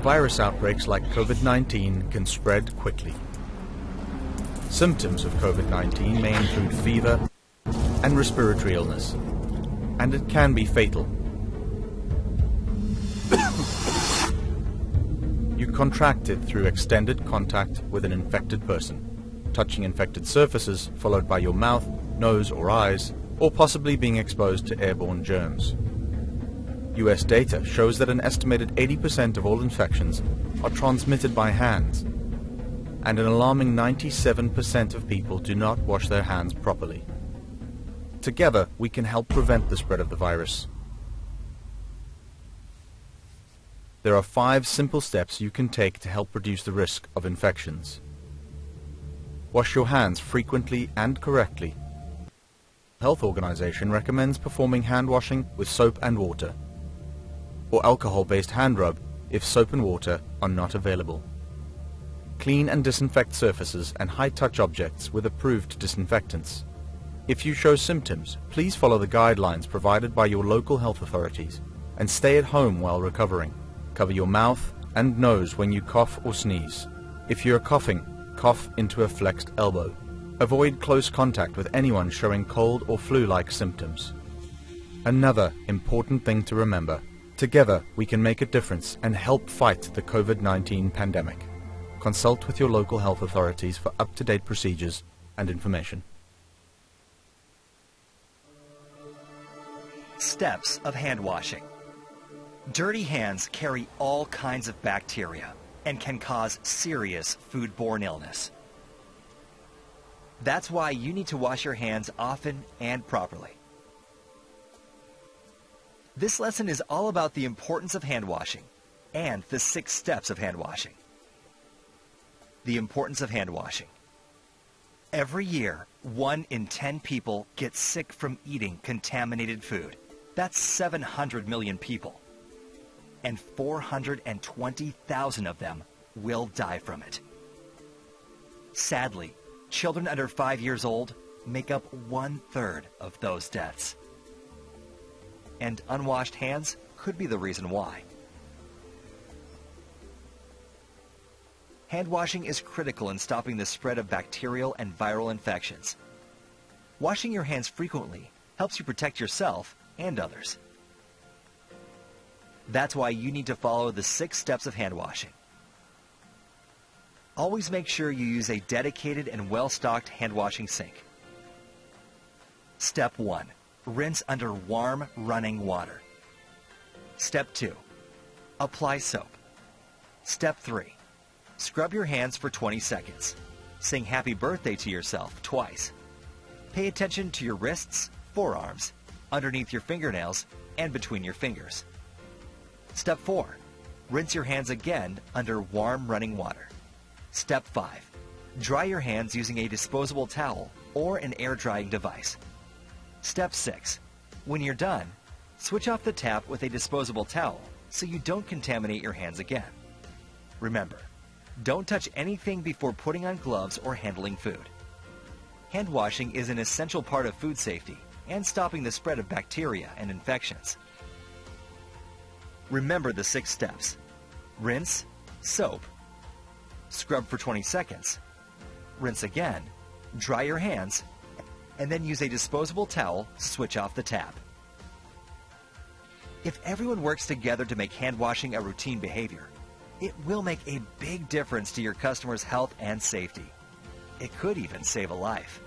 Virus outbreaks like Covid-19 can spread quickly. Symptoms of Covid-19 may include fever and respiratory illness, and it can be fatal. You contract it through extended contact with an infected person, touching infected surfaces followed by your mouth, nose or eyes, or possibly being exposed to airborne germs. US data shows that an estimated 80% of all infections are transmitted by hands, and an alarming 97% of people do not wash their hands properly. Together, we can help prevent the spread of the virus. There are 5 simple steps you can take to help reduce the risk of infections. Wash your hands frequently and correctly. The Health Organization recommends performing hand washing with soap and water, or alcohol-based hand rub if soap and water are not available. Clean and disinfect surfaces and high-touch objects with approved disinfectants. If you show symptoms, please follow the guidelines provided by your local health authorities and stay at home while recovering. Cover your mouth and nose when you cough or sneeze. If you are coughing, cough into a flexed elbow. Avoid close contact with anyone showing cold or flu-like symptoms. Another important thing to remember: together we can make a difference and help fight the COVID-19 pandemic. Consult with your local health authorities for up-to-date procedures and information. Steps of hand washing. Dirty hands carry all kinds of bacteria and can cause serious foodborne illness. That's why you need to wash your hands often and properly. This lesson is all about the importance of hand washing and the 6 steps of hand washing. The importance of hand washing. Every year, 1 in 10 people get sick from eating contaminated food. That's 700 million people. And 420,000 of them will die from it. Sadly, children under 5 years old make up 1/3 of those deaths. And unwashed hands could be the reason why. Hand washing is critical in stopping the spread of bacterial and viral infections. Washing your hands frequently helps you protect yourself and others. That's why you need to follow the 6 steps of hand washing. Always make sure you use a dedicated and well-stocked hand washing sink. Step 1. Rinse under warm, running water. Step 2. Apply soap. Step 3. Scrub your hands for 20 seconds. Sing happy birthday to yourself twice. Pay attention to your wrists, forearms, underneath your fingernails, and between your fingers. Step 4. Rinse your hands again under warm running water. Step 5. Dry your hands using a disposable towel or an air drying device. Step 6. When you're done, switch off the tap with a disposable towel so you don't contaminate your hands again. Remember, don't touch anything before putting on gloves or handling food. Hand washing is an essential part of food safety and stopping the spread of bacteria and infections. Remember the 6 steps. Rinse, soap, scrub for 20 seconds, rinse again, dry your hands, and then use a disposable towel to switch off the tap. If everyone works together to make hand washing a routine behavior, it will make a big difference to your customers' health and safety. It could even save a life.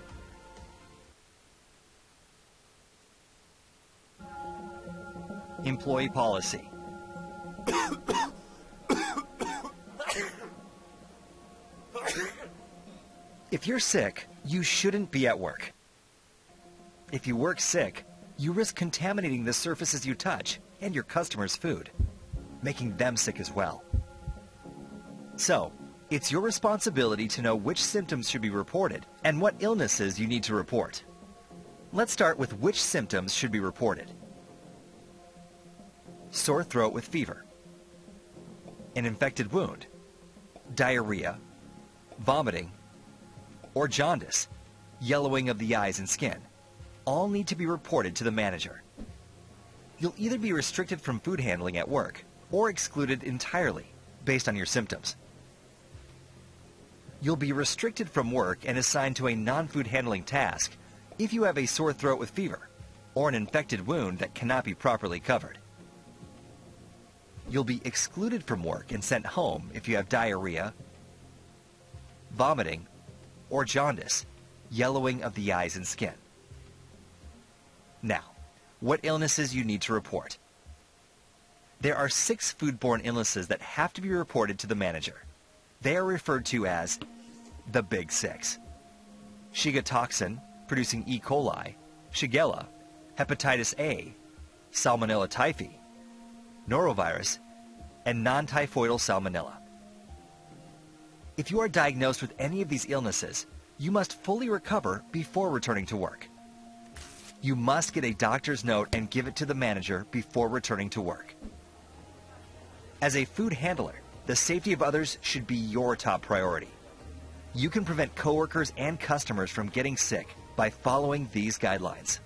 Employee policy. If you're sick, you shouldn't be at work. If you work sick, you risk contaminating the surfaces you touch and your customers' food, making them sick as well. So, it's your responsibility to know which symptoms should be reported and what illnesses you need to report. Let's start with which symptoms should be reported. Sore throat with fever, an infected wound, diarrhea, vomiting, or jaundice, yellowing of the eyes and skin, all need to be reported to the manager. You'll either be restricted from food handling at work or excluded entirely, based on your symptoms. You'll be restricted from work and assigned to a non-food handling task if you have a sore throat with fever or an infected wound that cannot be properly covered. You'll be excluded from work and sent home if you have diarrhea, vomiting, or jaundice, yellowing of the eyes and skin. Now, what illnesses you need to report. There are 6 foodborne illnesses that have to be reported to the manager. They are referred to as the Big Six: Shiga toxin, producing E. coli, Shigella, hepatitis A, Salmonella typhi, norovirus, and non-typhoidal salmonella. If you are diagnosed with any of these illnesses, you must fully recover before returning to work. You must get a doctor's note and give it to the manager before returning to work. As a food handler, the safety of others should be your top priority. You can prevent coworkers and customers from getting sick by following these guidelines.